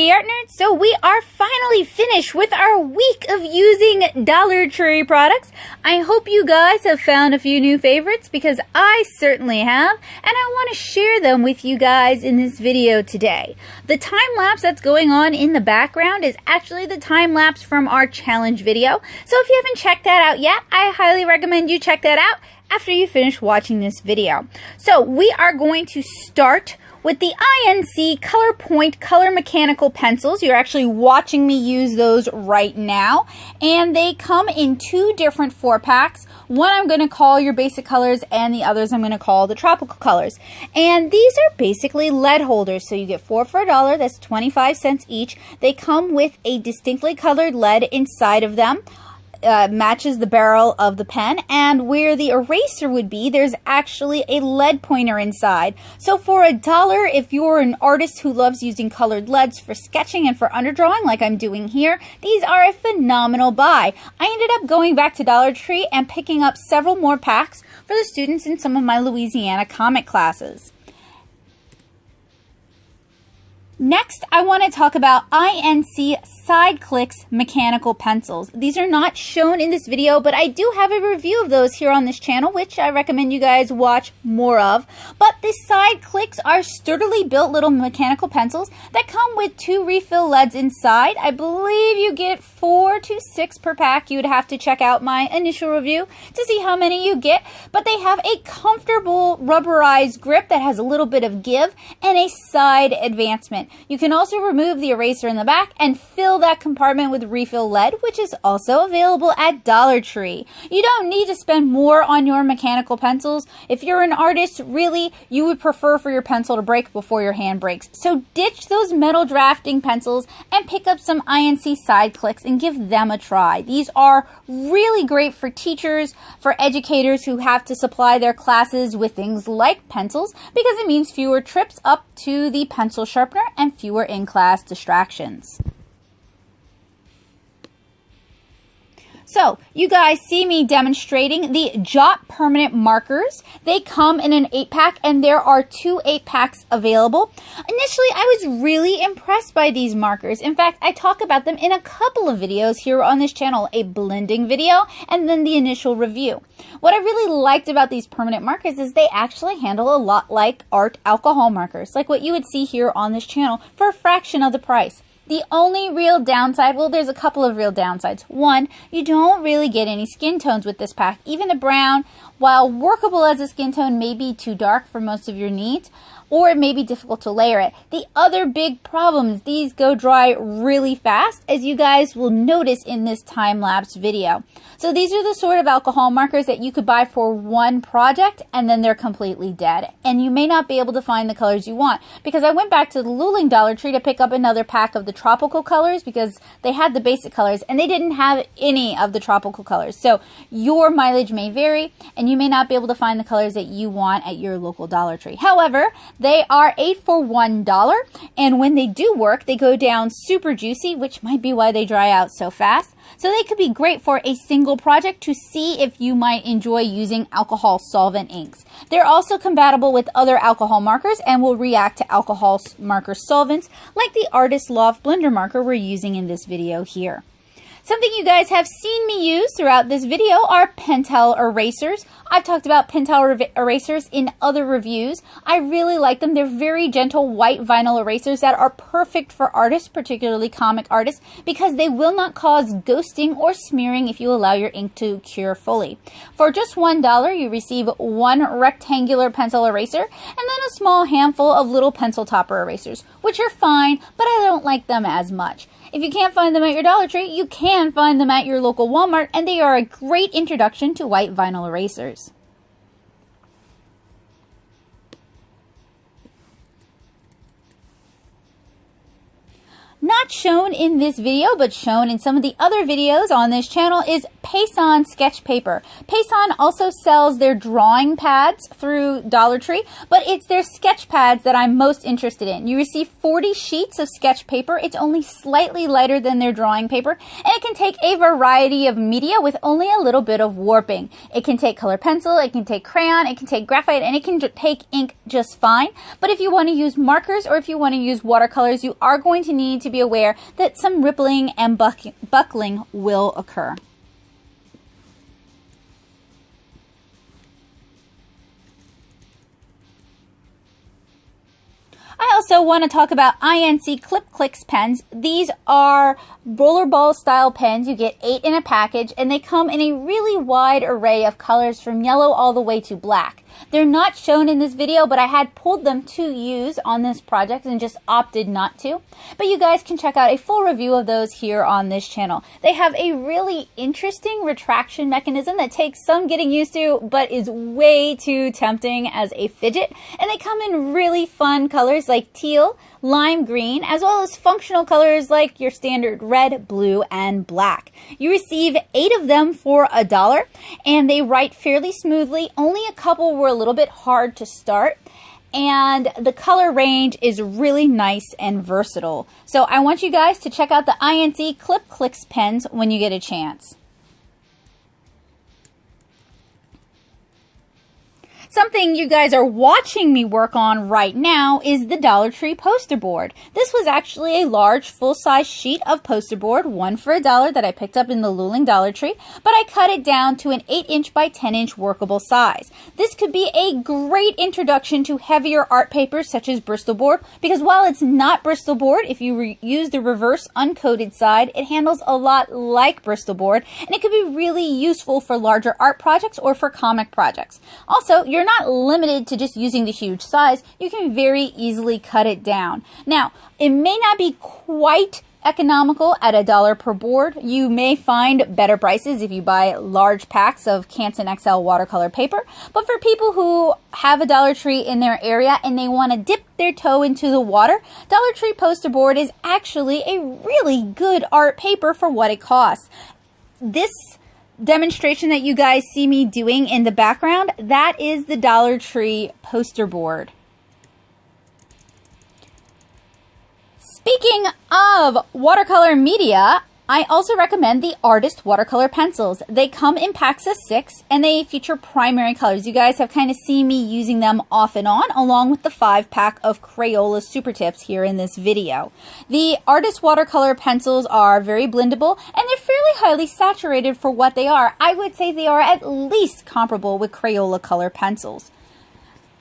Hey Art Nerds, so we are finally finished with our week of using Dollar Tree products. I hope you guys have found a few new favorites because I certainly have, and I want to share them with you guys in this video today. The time lapse that's going on in the background is actually the time lapse from our challenge video, so if you haven't checked that out yet, I highly recommend you check that out after you finish watching this video. So we are going to start with the NC Color Color Mechanical Pencils. You're actually watching me use those right now. And they come in two different 4-packs. One I'm going to call your basic colors and the others I'm going to call the tropical colors. And these are basically lead holders. So you get 4 for $1. That's 25 cents each. They come with a distinctly colored lead inside of them. Matches the barrel of the pen, and where the eraser would be, there's actually a lead pointer inside. So for $1, if you're an artist who loves using colored leads for sketching and for underdrawing like I'm doing here, these are a phenomenal buy. I ended up going back to Dollar Tree and picking up several more packs for the students in some of my Louisiana comic classes. Next, I want to talk about NC SideClicks mechanical pencils. These are not shown in this video, but I do have a review of those here on this channel, which I recommend you guys watch more of. But the SideClicks are sturdily built little mechanical pencils that come with 2 refill leads inside. I believe you get 4 to 6 per pack. You would have to check out my initial review to see how many you get. But they have a comfortable rubberized grip that has a little bit of give and a side advancement. You can also remove the eraser in the back and fill that compartment with refill lead, which is also available at Dollar Tree. You don't need to spend more on your mechanical pencils. If you're an artist, really, you would prefer for your pencil to break before your hand breaks. So ditch those metal drafting pencils and pick up some NC SideClicks and give them a try. These are really great for teachers, for educators who have to supply their classes with things like pencils, because it means fewer trips up to the pencil sharpener and fewer in-class distractions. So, you guys see me demonstrating the Jot Permanent Markers. They come in an 8-pack, and there are 2 8-packs available. Initially, I was really impressed by these markers. In fact, I talk about them in a couple of videos here on this channel, a blending video, and then the initial review. What I really liked about these permanent markers is they actually handle a lot like art alcohol markers, like what you would see here on this channel, for a fraction of the price. The only real downside, well, there's a couple of real downsides. One, you don't really get any skin tones with this pack. Even the brown, while workable as a skin tone, may be too dark for most of your needs, or it may be difficult to layer it. The other big problem is these go dry really fast, as you guys will notice in this time-lapse video. So these are the sort of alcohol markers that you could buy for one project and then they're completely dead. And you may not be able to find the colors you want, because I went back to the Luling Dollar Tree to pick up another pack of the tropical colors because they had the basic colors and they didn't have any of the tropical colors. So your mileage may vary and you may not be able to find the colors that you want at your local Dollar Tree. However, they are 8 for $1, and when they do work, they go down super juicy, which might be why they dry out so fast. So they could be great for a single project to see if you might enjoy using alcohol solvent inks. They're also compatible with other alcohol markers and will react to alcohol marker solvents, like the Artist Loft blender marker we're using in this video here. Something you guys have seen me use throughout this video are Pentel erasers. I've talked about Pentel erasers in other reviews. I really like them. They're very gentle white vinyl erasers that are perfect for artists, particularly comic artists, because they will not cause ghosting or smearing if you allow your ink to cure fully. For just $1, you receive 1 rectangular pencil eraser and then a small handful of little pencil topper erasers, which are fine, but I don't like them as much. If you can't find them at your Dollar Tree, you can find them at your local Walmart, and they are a great introduction to white vinyl erasers. Not shown in this video, but shown in some of the other videos on this channel, is Payson sketch paper. Payson also sells their drawing pads through Dollar Tree, but it's their sketch pads that I'm most interested in. You receive 40 sheets of sketch paper. It's only slightly lighter than their drawing paper, and it can take a variety of media with only a little bit of warping. It can take color pencil, it can take crayon, it can take graphite, and it can take ink just fine. But if you want to use markers or if you want to use watercolors, you are going to need to to be aware that some rippling and buckling will occur. I also want to talk about NC Cliques pens. These are rollerball style pens. You get 8 in a package, and they come in a really wide array of colors from yellow all the way to black. They're not shown in this video, but I had pulled them to use on this project and just opted not to. But you guys can check out a full review of those here on this channel. They have a really interesting retraction mechanism that takes some getting used to, but is way too tempting as a fidget. And they come in really fun colors like teal, lime green, as well as functional colors like your standard red, blue, and black. You receive 8 of them for $1, and they write fairly smoothly. Only a couple were a little bit hard to start, and the color range is really nice and versatile. So I want you guys to check out the NC Cliques pens when you get a chance. Something you guys are watching me work on right now is the Dollar Tree poster board. This was actually a large full-size sheet of poster board, 1 for $1, that I picked up in the Luling Dollar Tree, but I cut it down to an 8-inch by 10-inch workable size. This could be a great introduction to heavier art papers such as Bristol board, because while it's not Bristol board, if you use the reverse uncoated side, it handles a lot like Bristol board, and it could be really useful for larger art projects or for comic projects. Also, you're not limited to just using the huge size. You can very easily cut it down. Now, it may not be quite economical at $1 per board. You may find better prices if you buy large packs of Canson XL watercolor paper. But for people who have a Dollar Tree in their area and they want to dip their toe into the water, Dollar Tree poster board is actually a really good art paper for what it costs. This demonstration that you guys see me doing in the background, that is the Dollar Tree poster board. Speaking of watercolor media, I also recommend the Artist watercolor pencils. They come in packs of 6 and they feature primary colors. You guys have kind of seen me using them off and on, along with the 5-pack of Crayola Super Tips here in this video. The Artist watercolor pencils are very blendable and they're fairly highly saturated for what they are. I would say they are at least comparable with Crayola color pencils.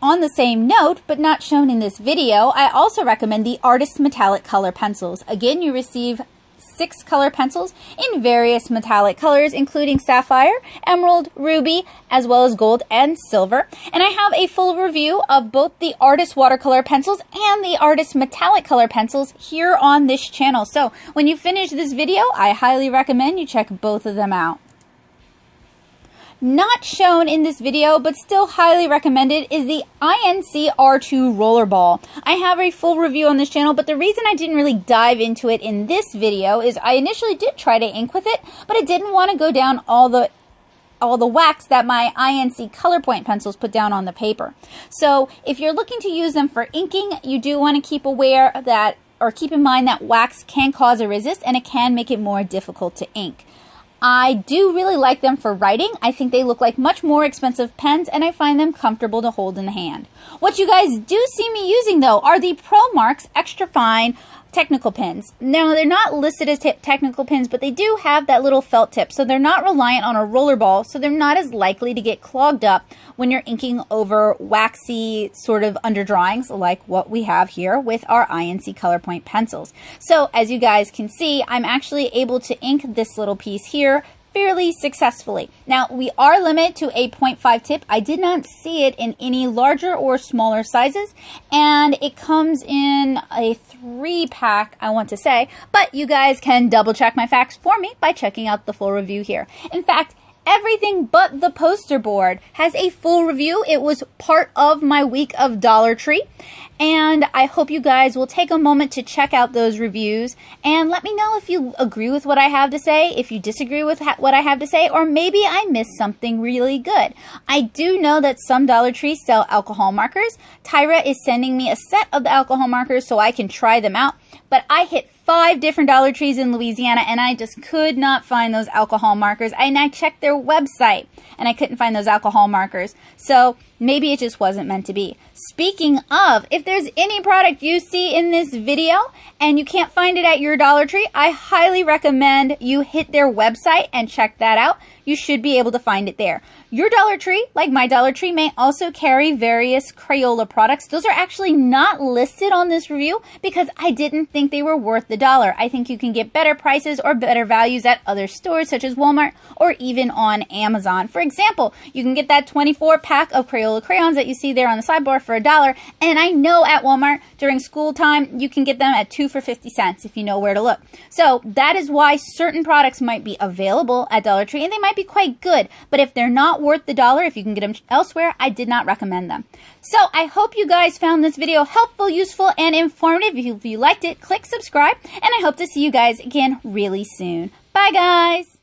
On the same note, but not shown in this video, I also recommend the Artist metallic color pencils. Again, you receive 6 color pencils in various metallic colors, including sapphire, emerald, ruby, as well as gold and silver. And I have a full review of both the Artist watercolor pencils and the Artist metallic color pencils here on this channel. So when you finish this video, I highly recommend you check both of them out. Not shown in this video, but still highly recommended, is the NC R2 Rollerball. I have a full review on this channel, but the reason I didn't really dive into it in this video is I initially did try to ink with it, but I didn't want to go down all the wax that my NC Colorpoint pencils put down on the paper. So if you're looking to use them for inking, you do want to keep in mind that wax can cause a resist and it can make it more difficult to ink. I do really like them for writing. I think they look like much more expensive pens and I find them comfortable to hold in the hand. What you guys do see me using though are the ProMarks Extra Fine technical pins. Now they're not listed as technical pins, but they do have that little felt tip, so they're not reliant on a rollerball, so they're not as likely to get clogged up when you're inking over waxy sort of underdrawings like what we have here with our NC Colorpoint pencils. So as you guys can see, I'm actually able to ink this little piece here fairly successfully. Now we are limited to a 0.5 tip. I did not see it in any larger or smaller sizes, and it comes in a 3-pack, I want to say, but you guys can double check my facts for me by checking out the full review here. In fact, everything but the poster board has a full review. It was part of my week of Dollar Tree, and I hope you guys will take a moment to check out those reviews and let me know if you agree with what I have to say, if you disagree with what I have to say, or maybe I missed something really good. I do know that some Dollar Trees sell alcohol markers. Tyra is sending me a set of the alcohol markers so I can try them out, but I hit 5 different Dollar Trees in Louisiana and I just could not find those alcohol markers, and I checked their website and I couldn't find those alcohol markers. So maybe it just wasn't meant to be. Speaking of, if there's any product you see in this video and you can't find it at your Dollar Tree, I highly recommend you hit their website and check that out. You should be able to find it there. Your Dollar Tree, like my Dollar Tree, may also carry various Crayola products. Those are actually not listed on this review because I didn't think they were worth the $1. I think you can get better prices or better values at other stores such as Walmart or even on Amazon. For example, you can get that 24 pack of Crayola crayons that you see there on the sidebar for $1. And I know at Walmart during school time, you can get them at 2 for 50 cents if you know where to look. So that is why certain products might be available at Dollar Tree and they might be quite good. But if they're not worth the $1, if you can get them elsewhere, I did not recommend them. So I hope you guys found this video helpful, useful, and informative. If you liked it, click subscribe, and I hope to see you guys again really soon. Bye, guys!